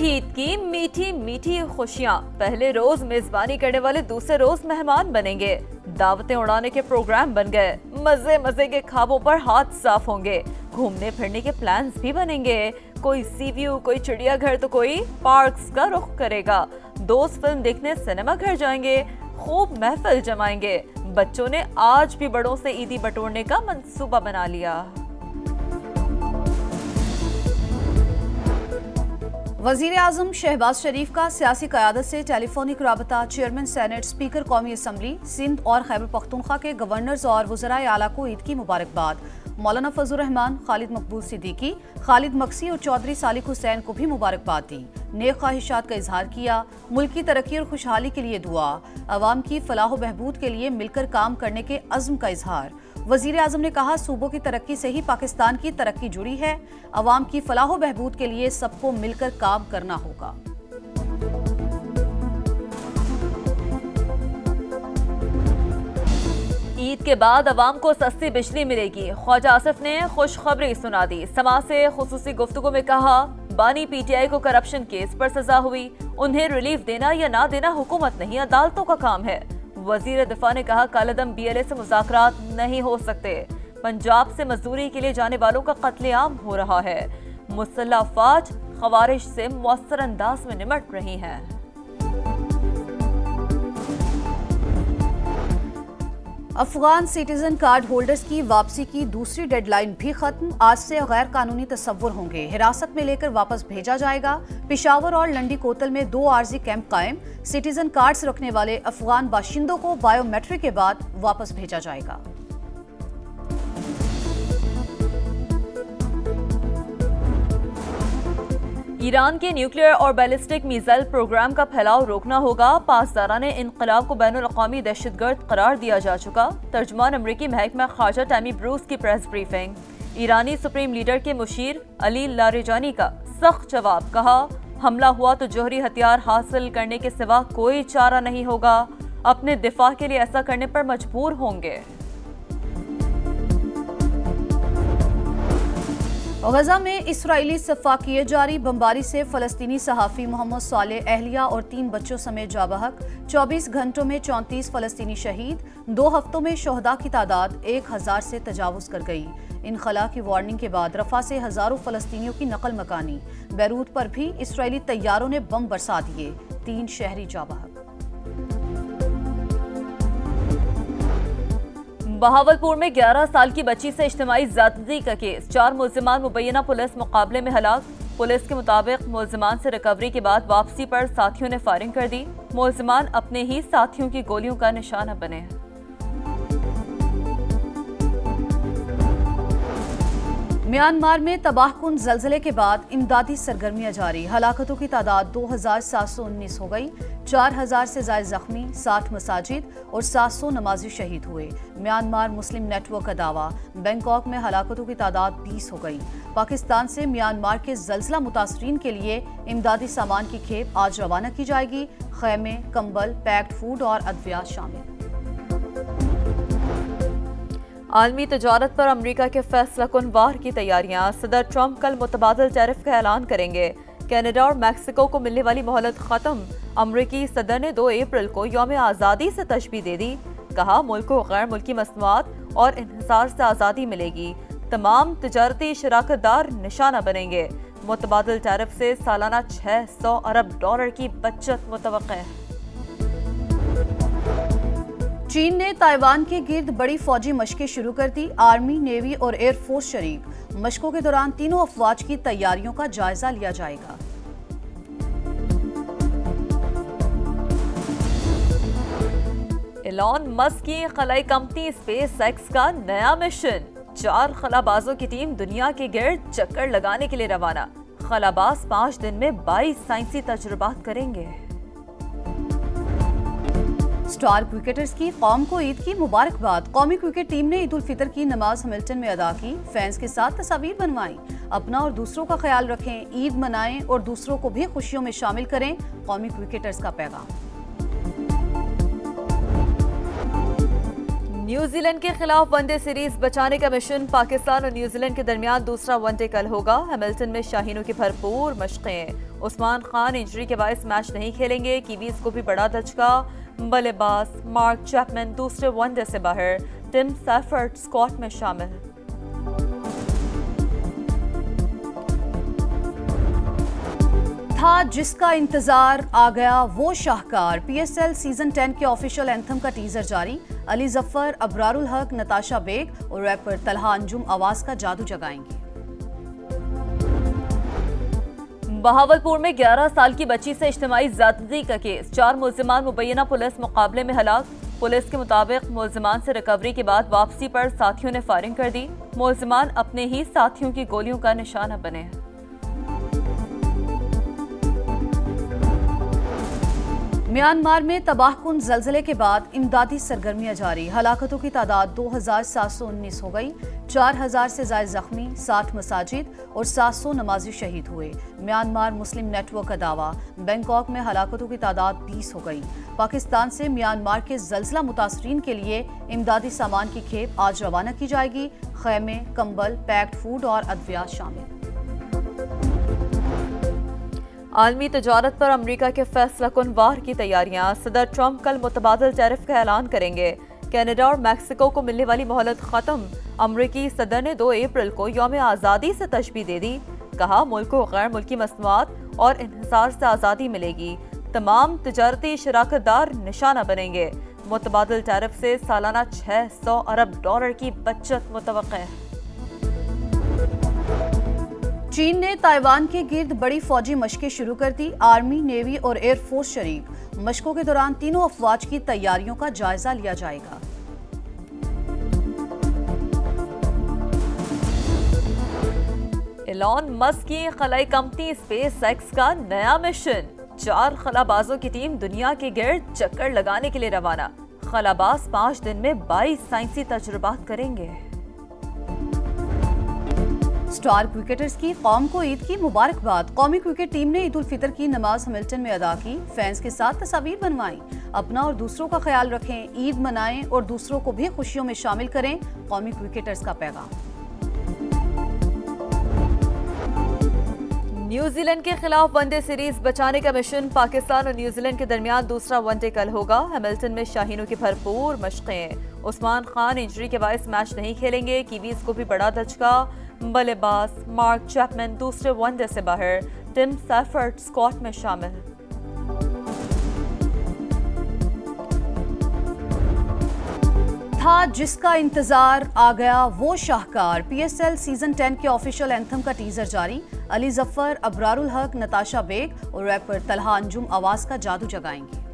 मीठी ईद की मीठी मीठी खुशियाँ। पहले रोज मेजबानी करने वाले दूसरे रोज मेहमान बनेंगे। दावतें उड़ाने के प्रोग्राम बन गए। मजे मजे के ख्वाबों पर हाथ साफ होंगे। घूमने फिरने के प्लान्स भी बनेंगे। कोई सी व्यू, कोई चिड़ियाघर तो कोई पार्क्स का रुख करेगा। दोस्त फिल्म देखने सिनेमा घर जाएंगे। खूब महफिल जमाएंगे। बच्चों ने आज भी बड़ों से ईदी बटोरने का मंसूबा बना लिया। वजीर आजम शहबाज शरीफ का सियासी क़यादत से टेलीफोनिक राबता। चेयरमैन सेनेट, स्पीकर कौमी असम्बली सिंध और खैबर पख्तूनख्वा के गवर्नर्स और वज़राए आला को ईद की मुबारकबाद। मौलाना फजलुर रहमान, खालिद मकबूल सिद्दीकी, खालिद मक्सी और चौधरी सालिक हुसैन को भी मुबारकबाद दी। नेक ख्वाहिशात का इजहार किया। मुल्क की तरक्की और खुशहाली के लिए दुआ। अवाम की फलाह बहबूद के लिए मिलकर काम करने के अज़्म का इजहार। वजीर आजम ने कहा, सूबों की तरक्की से ही पाकिस्तान की तरक्की जुड़ी है। अवाम की फलाह बहबूद के लिए सबको मिलकर काम करना होगा। ईद के बाद अवाम को सस्ती बिजली मिलेगी। ख्वाजा आसिफ ने खुशखबरी सुना दी। समाज से खुसूसी गुफ्तगू में कहा, बानी पीटीआई को करप्शन केस पर सजा हुई। उन्हें रिलीफ देना या ना देना हुकूमत नहीं, अदालतों का काम है। वजीर दिफा ने कहा, कालेदम बीएलए से मुज़ाकरात नहीं हो सकते। पंजाब से मजदूरी के लिए जाने वालों का कत्लेआम हो रहा है। मुसल्लह अफवाज खवारिज से मौसर अंदाज में निमट रही हैं। अफगान सिटीजन कार्ड होल्डर्स की वापसी की दूसरी डेडलाइन भी खत्म। आज से गैर कानूनी तस्वुर होंगे। हिरासत में लेकर वापस भेजा जाएगा। पेशावर और लंडी कोतल में 2 आर्जी कैंप कायम। सिटीजन कार्ड्स रखने वाले अफगान बाशिंदों को बायोमेट्रिक के बाद वापस भेजा जाएगा। ईरान के न्यूक्लियर और बैलिस्टिक मिसाइल प्रोग्राम का फैलाव रोकना होगा। पासदाराने इनकलाब को बैनुल-अक़वामी दहशतगर्द करार दिया जा चुका। तर्जुमान अमरीकी महकमा ख़ारजा टैमी ब्रूस की प्रेस ब्रीफिंग। ईरानी सुप्रीम लीडर के मुशीर अली लारेजानी का सख्त जवाब। कहा, हमला हुआ तो जौहरी हथियार हासिल करने के सिवा कोई चारा नहीं होगा। अपने दिफा के लिए ऐसा करने पर मजबूर होंगे। गजा में इसराइली सफाकियत जारी। बमबारी से फलस्तीनी सहाफ़ी मोहम्मद सालेह, अहलिया और 3 बच्चों समेत जाबहक। 24 घंटों में 34 फलस्तीनी शहीद। 2 हफ्तों में शहदा की तादाद 1000 से तजावुज़ कर गई। इनखला की वार्निंग के बाद रफा से हजारों फलस्तीनियों की नकल मकानी। बैरूत पर भी इसराइली तैयारों ने बम बरसा दिए। 3 शहरी जाबहक। बहावलपुर में 11 साल की बच्ची से इज्तिमाई ज़्यादती का केस। 4 मुल्ज़िमान मुबैना पुलिस मुकाबले में हलाक। पुलिस के मुताबिक मुल्ज़िमान से रिकवरी के बाद वापसी पर साथियों ने फायरिंग कर दी। मुल्ज़िमान अपने ही साथियों की गोलियों का निशाना बने हैं। म्यांमार में तबाहकुन ज़लज़ले के बाद इमदादी सरगर्मियां जारी। हलाकतों की तादाद 2719 हो गई। 4000 से ज़ायद जख्मी। 60 मसाजिद और 700 नमाजी शहीद हुए। म्यांमार मुस्लिम नेटवर्क का दावा। बैंकॉक में हलाकतों की तादाद 20 हो गई। पाकिस्तान से म्यांमार के ज़लज़ला मुतासरीन के लिए इमदादी सामान की खेप आज रवाना की जाएगी। खैमे, कंबल, पैक्ड फूड और अद्वियात शामिल। आलमी तजारत पर अमरीका के फैसला कुन वार की तैयारियां। सदर ट्रंप कल मुतबादल टैरिफ का ऐलान करेंगे। कनाडा और मैक्सिको को मिलने वाली मोहलत खत्म। अमरीकी सदर ने 2 अप्रैल को यौम आज़ादी से तशबीह दे दी। कहा, मुल्क को गैर मुल्की मसनूआत और इन्हिसार से आज़ादी मिलेगी। तमाम तजारती शराकतदार निशाना बनेंगे। मुतबादल टैरिफ से सालाना $600 अरब की बचत मुतवक्के है। चीन ने ताइवान के गिर्द बड़ी फौजी मशकें शुरू कर दी। आर्मी, नेवी और एयरफोर्स शरीक। मशकों के दौरान तीनों अफवाज की तैयारियों का जायजा लिया जाएगा। एलॉन मस्क की खलाई कंपनी स्पेस एक्स का नया मिशन। 4 खलाबाजों की टीम दुनिया के गिर्द चक्कर लगाने के लिए रवाना। खलाबाज 5 दिन में 22 साइंसी तजुर्बात करेंगे। स्टार क्रिकेटर्स की कौम को ईद की मुबारकबाद। कौमी क्रिकेट टीम ने ईद उल फितर की नमाज हैमिल्टन में अदा की। फैंस के साथ तस्वीर बनवाई। अपना और दूसरों का ख्याल रखें, ईद मनाएं और दूसरों को भी खुशियों में शामिल करें। कौमी क्रिकेटर्स का पैगाम। न्यूजीलैंड के खिलाफ वनडे सीरीज बचाने का मिशन। पाकिस्तान और न्यूजीलैंड के दरमियान दूसरा वनडे कल होगा। हैमिल्टन में शाहीनों की भरपूर मशकें। उस्मान खान इंजरी के बायस मैच नहीं खेलेंगे। कीवीज को भी बड़ा धचका। बल्लेबाज मार्क चैपमैन दूसरे वनडे से बाहर। टिम सैफर्ड स्क्वाड में शामिल। था जिसका इंतजार आ गया वो शाहकार। पीएसएल सीजन 10 के ऑफिशियल एंथम का टीजर जारी। अली जफर, अबरारुल हक, नताशा बेग और रैपर तलहा अंजुम आवाज का जादू जगाएंगे। बहावलपुर में 11 साल की बच्ची से इज्तिमाई ज्यादती का केस। 4 मुल्जिमान मुबैना पुलिस मुकाबले में हलाक। पुलिस के मुताबिक मुल्जिमान से रिकवरी के बाद वापसी पर साथियों ने फायरिंग कर दी। मुल्जिमान अपने ही साथियों की गोलियों का निशाना बने हैं। म्यांमार में तबाहकुन जल्जले के बाद इमदादी सरगर्मियां जारी। हलाकतों की तादाद 2719 हो गई। 4000 से ज्यादा जख्मी, 60 मसाजिद और 700 नमाजी शहीद हुए। म्यांमार मुस्लिम नेटवर्क का दावा। बैंकॉक में हलाकतों की तादाद 20 हो गई। पाकिस्तान से म्यांमार के जल्जला मुतासरीन के लिए इमदादी सामान की खेप आज रवाना की जाएगी। खैमे, कंबल, पैक्ड फूड और अद्वियात शामिल। आलमी तजारत पर अमरीका के फैसला कुन वार की तैयारियां। सदर ट्रंप कल मुतबादल टैरिफ का ऐलान करेंगे। कनाडा और मैक्सिको को मिलने वाली मोहलत खत्म। अमरीकी सदर ने 2 अप्रैल को यौम आज़ादी से तशबीह दे दी। कहा मुल्क को गैर मुल्की मसनूआत और इन्हिसार से आज़ादी मिलेगी। तमाम तजारती शराकतदार निशाना बनेंगे। मुतबादल टैरिफ से सालाना $600 अरब की बचत मुतवक्के है। चीन ने ताइवान के गिर्द बड़ी फौजी मशकें शुरू कर दी। आर्मी, नेवी और एयरफोर्स शरीक। मशकों के दौरान तीनों अफवाज की तैयारियों का जायजा लिया जाएगा। एलॉन मस्क की खलाई कंपनी स्पेस एक्स का नया मिशन। 4 खलाबाजों की टीम दुनिया के गिर्द चक्कर लगाने के लिए रवाना। खलाबाज 5 दिन में 22 साइंसी तजुर्बात करेंगे। स्टार क्रिकेटर्स की कौम को ईद की मुबारकबाद। कौमी क्रिकेट टीम ने ईद उल फितर की नमाज हैमिल्टन में अदा की। फैंस के साथ तस्वीर बनवाई। अपना और दूसरों का ख्याल रखें, ईद मनाएं और दूसरों को भी खुशियों में शामिल करें। कौमी क्रिकेटर्स का पैगाम। न्यूजीलैंड के खिलाफ वनडे सीरीज बचाने का मिशन। पाकिस्तान और न्यूजीलैंड के दरमियान दूसरा वनडे कल होगा। हैमिल्टन में शाहीनों की भरपूर मशकें। उस्मान खान इंजरी के बायस मैच नहीं खेलेंगे। कीवीज को भी बड़ा धचका। बल्लेबाज मार्क चैपमैन दूसरे वनडे से बाहर। टिम सैफर्ड स्क्वाड में शामिल। था जिसका इंतजार आ गया वो शाहकार। पीएसएल सीजन 10 के ऑफिशियल एंथम का टीजर जारी। अली जफर, अबरारुल हक, नताशा बेग और रैपर तलहा अंजुम आवाज का जादू जगाएंगे।